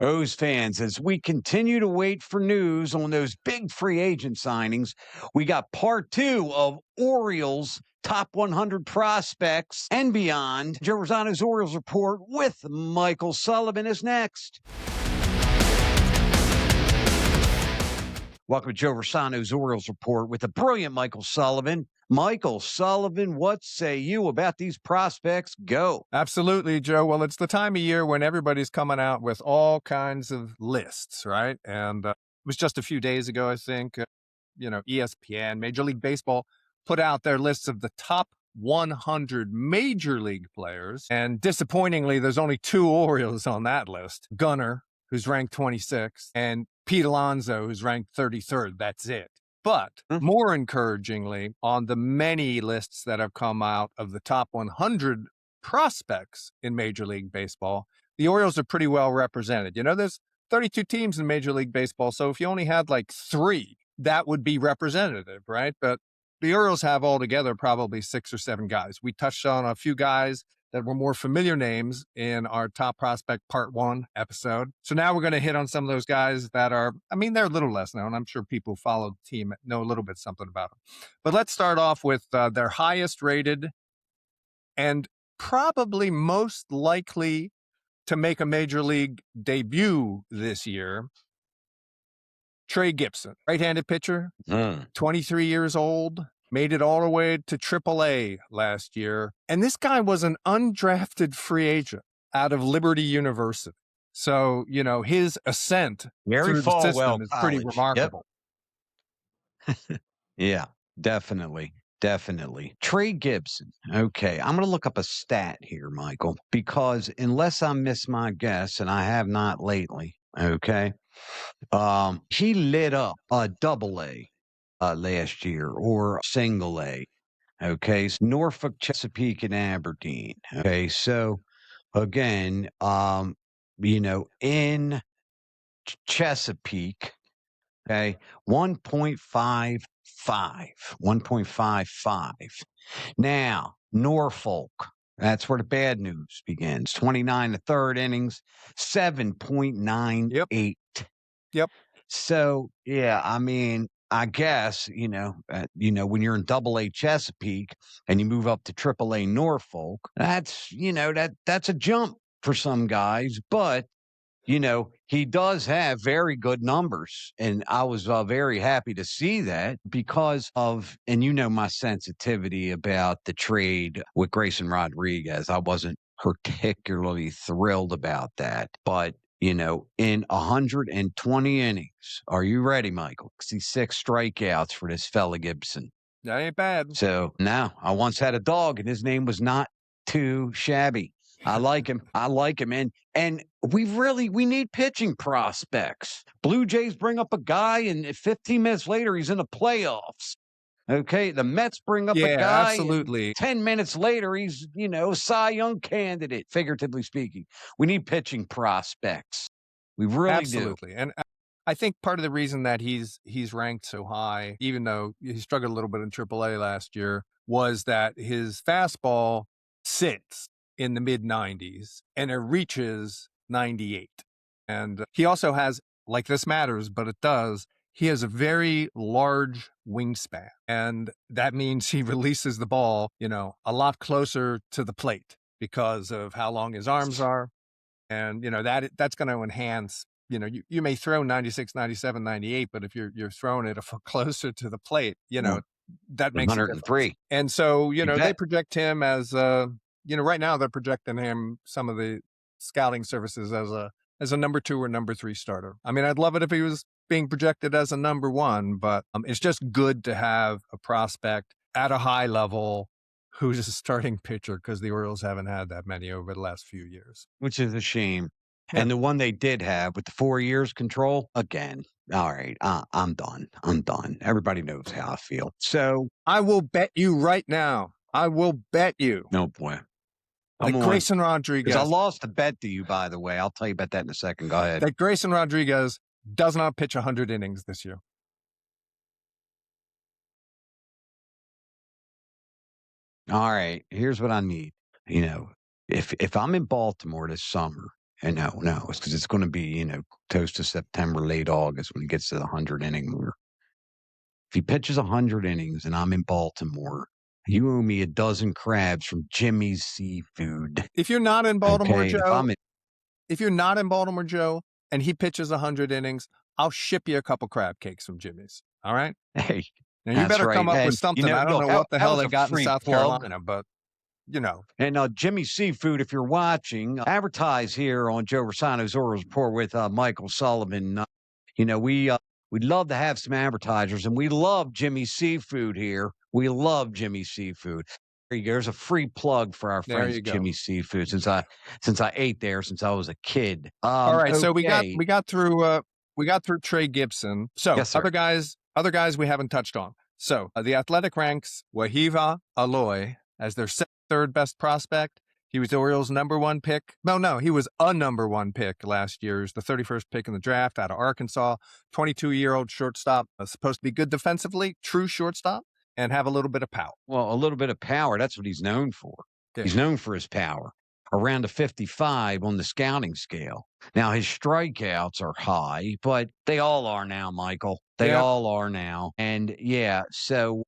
O's fans, as we continue to wait for news on those big free agent signings, we got part two of Orioles top 100 prospects and beyond. Joe Rossano's Orioles Report with Michael Sullivan is next. Welcome to Joe Rossano's Orioles Report with the brilliant Michael Sullivan. Michael Sullivan, what say you about these prospects? Go. Absolutely, Joe. Well, it's the time of year when everybody's coming out with all kinds of lists, right? And it was just a few days ago, I think, ESPN, Major League Baseball put out their lists of the top 100 major league players. And disappointingly, there's only two Orioles on that list. Gunnar, who's ranked 26th, and Pete Alonso, who's ranked 33rd. That's it. But more encouragingly, on the many lists that have come out of the top 100 prospects in Major League Baseball, the Orioles are pretty well represented. There's 32 teams in Major League Baseball, so if you only had like 3, that would be representative, right? But the Orioles have altogether probably 6 or 7 guys. We touched on a few guys that were more familiar names in our Top Prospect Part 1 episode. So now we're going to hit on some of those guys that are, they're a little less known. I'm sure people who follow the team know a little bit something about them. But let's start off with their highest rated and probably most likely to make a major league debut this year, Trey Gibson, right-handed pitcher, 23 years old, made it all the way to AAA last year. And this guy was an undrafted free agent out of Liberty University. So, his ascent through the system is pretty remarkable. Yep. Yeah, definitely. Definitely. Trey Gibson. Okay, I'm going to look up a stat here, Michael, because unless I miss my guess, and I have not lately, okay, he lit up a double-A last year or single A. Okay, so Norfolk, Chesapeake, and Aberdeen. Okay, so again, in Chesapeake, okay, 1.55. 1.55. Now, Norfolk, that's where the bad news begins. 29 to third innings, 7.98. Yep. So, yeah, I guess, when you're in Double-A Chesapeake and you move up to Triple-A Norfolk, that's, that's a jump for some guys, but he does have very good numbers. And I was very happy to see that because of, and my sensitivity about the trade with Grayson Rodriguez. I wasn't particularly thrilled about that. But, in 120 innings, are you ready, Michael? 66 strikeouts for this fella Gibson. That ain't bad. So now I once had a dog and his name was not too shabby. I like him. And we need pitching prospects. Blue Jays bring up a guy and 15 minutes later, he's in the playoffs. Okay. The Mets bring up a guy. Absolutely. 10 minutes later, he's, Cy Young candidate, figuratively speaking. We need pitching prospects. We really do. And I think part of the reason that he's ranked so high, even though he struggled a little bit in AAA last year, was that his fastball sits in the mid-90s and it reaches 98. And he also has, like this matters, but it does, he has a very large wingspan. And that means he releases the ball, a lot closer to the plate because of how long his arms are. And, that's going to enhance, you may throw 96, 97, 98, but if you're throwing it a foot closer to the plate, that makes 103. And so, they project him as right now they're projecting him, some of the scouting services, as a number 2 or number 3 starter. I'd love it if he was being projected as a number 1, but it's just good to have a prospect at a high level who's a starting pitcher because the Orioles haven't had that many over the last few years. Which is a shame. Yeah. And the one they did have with the 4 years control, again, all right, I'm done. Everybody knows how I feel. So I will bet you right now. No, boy. Grayson Rodriguez. I lost a bet to you, by the way. I'll tell you about that in a second. Go ahead. That Grayson Rodriguez does not pitch 100 innings this year. All right. Here's what I need. If I'm in Baltimore this summer No, it's because it's going to be, close to September, late August when he gets to the 100 inning mark. If he pitches 100 innings and I'm in Baltimore, you owe me a dozen crabs from Jimmy's Seafood. If you're not in Baltimore, Okay, Joe, if you're not in Baltimore, Joe, and he pitches 100 innings, I'll ship you a couple crab cakes from Jimmy's. All right. hey, Now you that's better come right. up with And something. I don't look, know what the that hell was they a got in free South plug. Carolina, but And Jimmy's Seafood, if you're watching, advertise here on Joe Rossano's Orioles Report with Michael Sullivan. We'd love to have some advertisers, and we love Jimmy's Seafood here. We love Jimmy's Seafood. There's a free plug for our there friends you at go. Jimmy's Seafood since I ate there since I was a kid. All right, so we okay. got through Trey Gibson. So Yes, sir. other guys we haven't touched on. So the Athletic ranks Wehiwa Aloy as their third best prospect. He was the Orioles' number one pick. No, he was a number one pick last year. He was the 31st pick in the draft out of Arkansas. 22-year-old shortstop, supposed to be good defensively, true shortstop, and have a little bit of power. Well, a little bit of power. That's what he's known for. Yeah. He's known for his power. Around a 55 on the scouting scale. Now, his strikeouts are high, but they all are now, Michael. They all are now. And, so,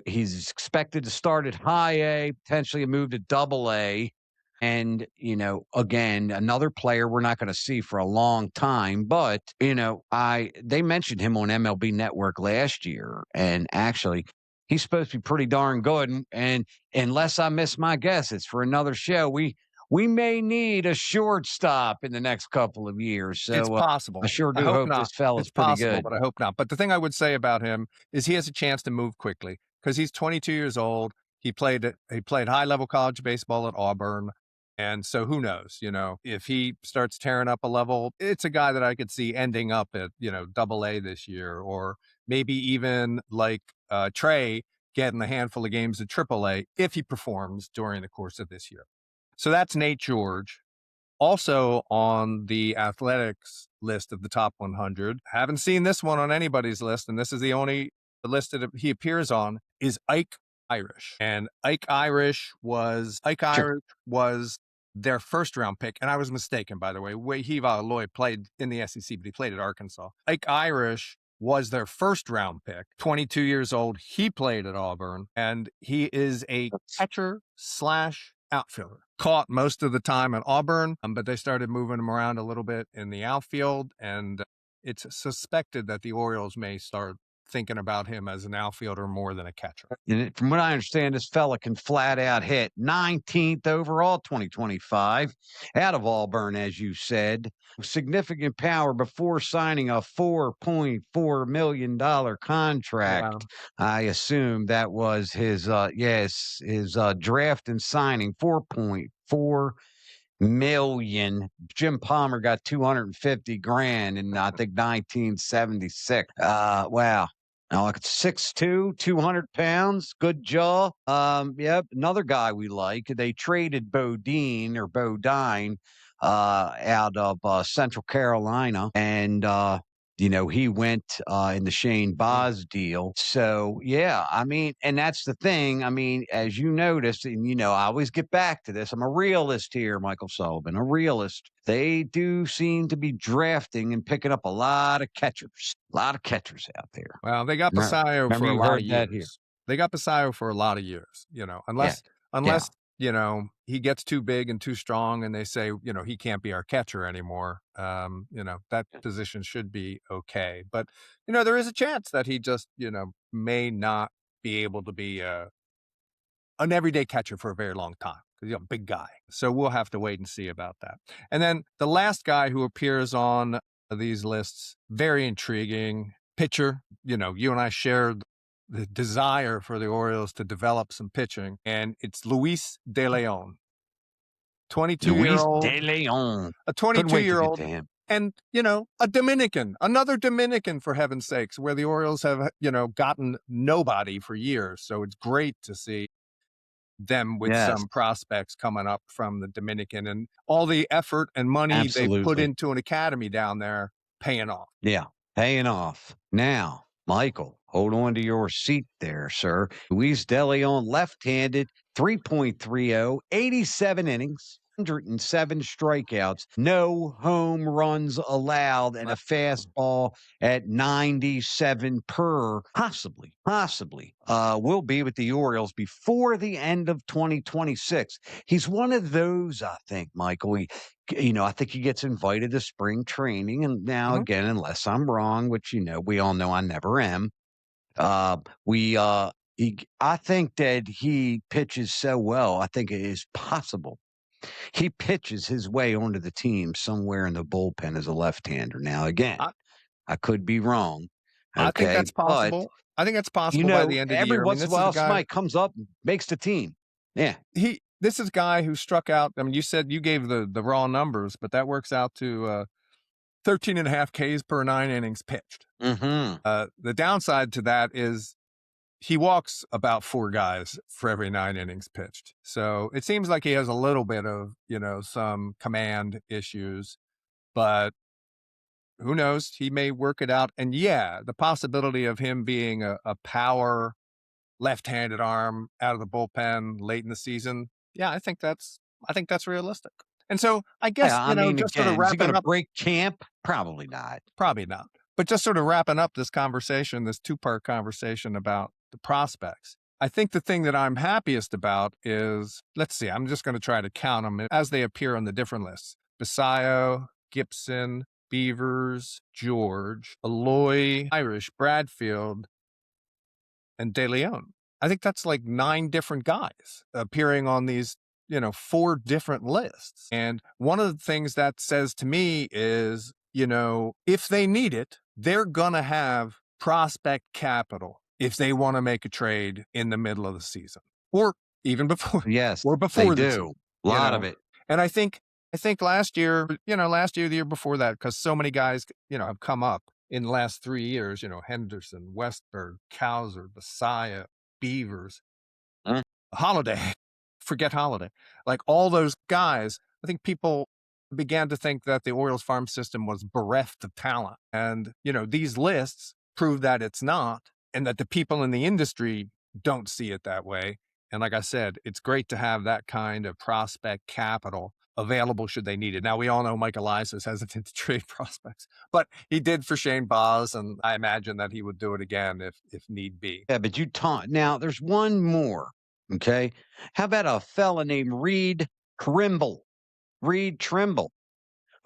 he's expected to start at high A, potentially move to double A. And, again, another player we're not going to see for a long time. But, they mentioned him on MLB Network last year. And actually, he's supposed to be pretty darn good. And unless I miss my guess, it's for another show. We may need a shortstop in the next couple of years. So it's possible. I sure do hope this fella's pretty good. But I hope not. But the thing I would say about him is he has a chance to move quickly because he's 22 years old. He played high-level college baseball at Auburn. And so who knows, if he starts tearing up a level, it's a guy that I could see ending up at, double A this year, or maybe even like Trey getting a handful of games at triple A if he performs during the course of this year. So that's Nate George. Also on the Athletics list of the top 100, haven't seen this one on anybody's list, and this is the only list that he appears on, is Ike Irish. And Ike Irish was their first round pick. And I was mistaken, by the way. Wehiwa Aloy played in the SEC, but he played at Arkansas. Ike Irish was their first round pick, 22 years old. He played at Auburn, and he is a catcher / outfielder. Caught most of the time at Auburn, but they started moving him around a little bit in the outfield, and it's suspected that the Orioles may start thinking about him as an outfielder more than a catcher. And from what I understand, this fella can flat out hit 19th overall 2025 out of Auburn, as you said. Significant power before signing a $4.4 million contract. Wow. I assume that was his draft and signing, $4.4 million. Jim Palmer got $250,000 in I think 1976. Wow. Now, like 6'2", 200 pounds, good jaw. Another guy we like. They traded Bodine out of Central Carolina, and he went in the Shane Baz deal. So, and that's the thing. I mean, as you noticed, and, I always get back to this. I'm a realist here, Michael Sullivan, a realist. They do seem to be drafting and picking up a lot of catchers out there. Well, they got Basayo for a lot of years. They got Basayo for a lot of years, unless he gets too big and too strong and they say, he can't be our catcher anymore. That position should be okay. But, there is a chance that he just, may not be able to be an everyday catcher for a very long time. He's a big guy. So we'll have to wait and see about that. And then the last guy who appears on these lists, very intriguing pitcher. You and I shared the desire for the Orioles to develop some pitching, and it's Luis DeLeon. 22-year-old. Luis DeLeon. A 22-year-old. And, another Dominican, for heaven's sakes, where the Orioles have, gotten nobody for years. So it's great to see them with some prospects coming up from the Dominican, and all the effort and money they put into an academy down there paying off. Yeah, paying off. Now, Michael, hold on to your seat there, sir. Luis DeLeon, left-handed, 3.30, 87 innings, 107 strikeouts, no home runs allowed, and a fastball at 97 per. Possibly, will be with the Orioles before the end of 2026. He's one of those, I think, Michael. I think he gets invited to spring training, and now Mhm. again, unless I'm wrong, which we all know I never am. We I think that he pitches so well. I think it is possible he pitches his way onto the team somewhere in the bullpen as a left-hander. Now, again, I I could be wrong. I think Okay, that's but possible. I think that's possible by the end of the every year. I mean, once in a this is a while guy somebody comes up and makes the team. Yeah. this is a guy who struck out. I mean, you said you gave the raw numbers, but that works out to 13 and a half Ks per 9 innings pitched. Mm-hmm. The downside to that is he walks about 4 guys for every 9 innings pitched. So it seems like he has a little bit of, some command issues, but who knows? He may work it out. And yeah, the possibility of him being a power left-handed arm out of the bullpen late in the season. Yeah, I think that's realistic. And so I guess, Yeah, I mean, just sort of again, is he going wrapping to up, break camp? Probably not. probably not. But just sort of wrapping up this conversation, this two-part conversation about the prospects. I think the thing that I'm happiest about is, let's see, I'm just going to try to count them as they appear on the different lists. Basayo, Gibson, Beavers, George, Aloy, Irish, Bradfield, and DeLeon. I think that's like 9 different guys appearing on these, 4 different lists. And one of the things that says to me is, if they need it, they're going to have prospect capital if they want to make a trade in the middle of the season or even before Yes, or they before the season, do. A lot of it. And I think last year, the year before that, because so many guys, have come up in the last 3 years, Henderson, Westberg, Cowser, Basayo, Beavers, Mm. Holiday, forget Holiday. Like all those guys, I think people began to think that the Orioles farm system was bereft of talent. And, these lists prove that it's not, and that the people in the industry don't see it that way. And like I said, it's great to have that kind of prospect capital available should they need it. Now, we all know Mike Elias is hesitant to trade prospects, but he did for Shane Baz, and I imagine that he would do it again if need be. Yeah, but you taunt. Now, there's one more. Okay. How about a fella named Reed Trimble? Reed Trimble.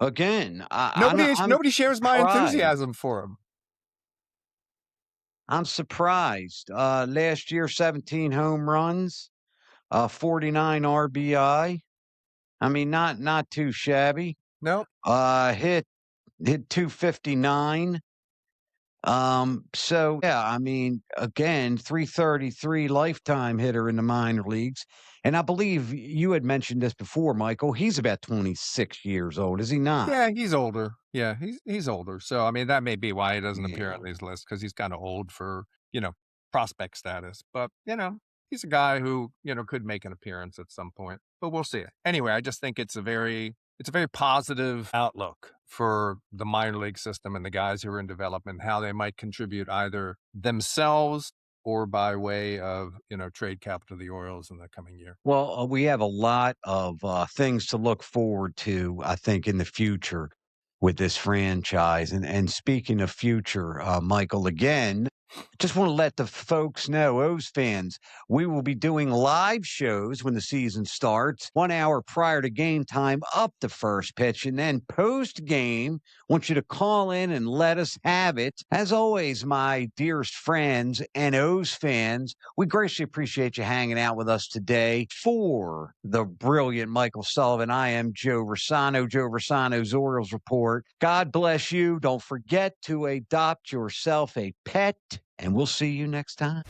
Again, I'm Nobody shares my surprised. enthusiasm for him. I'm surprised. Last year, 17 home runs, 49 RBI. I mean, not too shabby. No, Hit 259. So yeah, I mean, again, 333 lifetime hitter in the minor leagues. And I believe you had mentioned this before, Michael. He's about 26 years old, is he not? yeah, he's older. Yeah, he's older. So I mean, that may be why he doesn't appear Yeah. on these lists, because he's kind of old for prospect status. But he's a guy who could make an appearance at some point. But we'll see. Anyway, I just think it's a very positive outlook for the minor league system and the guys who are in development, how they might contribute either themselves or by way of trade capital to the Orioles in the coming year. Well, we have a lot of things to look forward to, I think, in the future with this franchise. And speaking of future, Michael, again, just want to let the folks know, O's fans, we will be doing live shows when the season starts, 1 hour prior to game time up to first pitch, and then post game. Want you to call in and let us have it. As always, my dearest friends and O's fans, we greatly appreciate you hanging out with us today. For the brilliant Michael Sullivan, I am Joe Rossano, Joe Rossano's Orioles Report. God bless you. Don't forget to adopt yourself a pet, and we'll see you next time.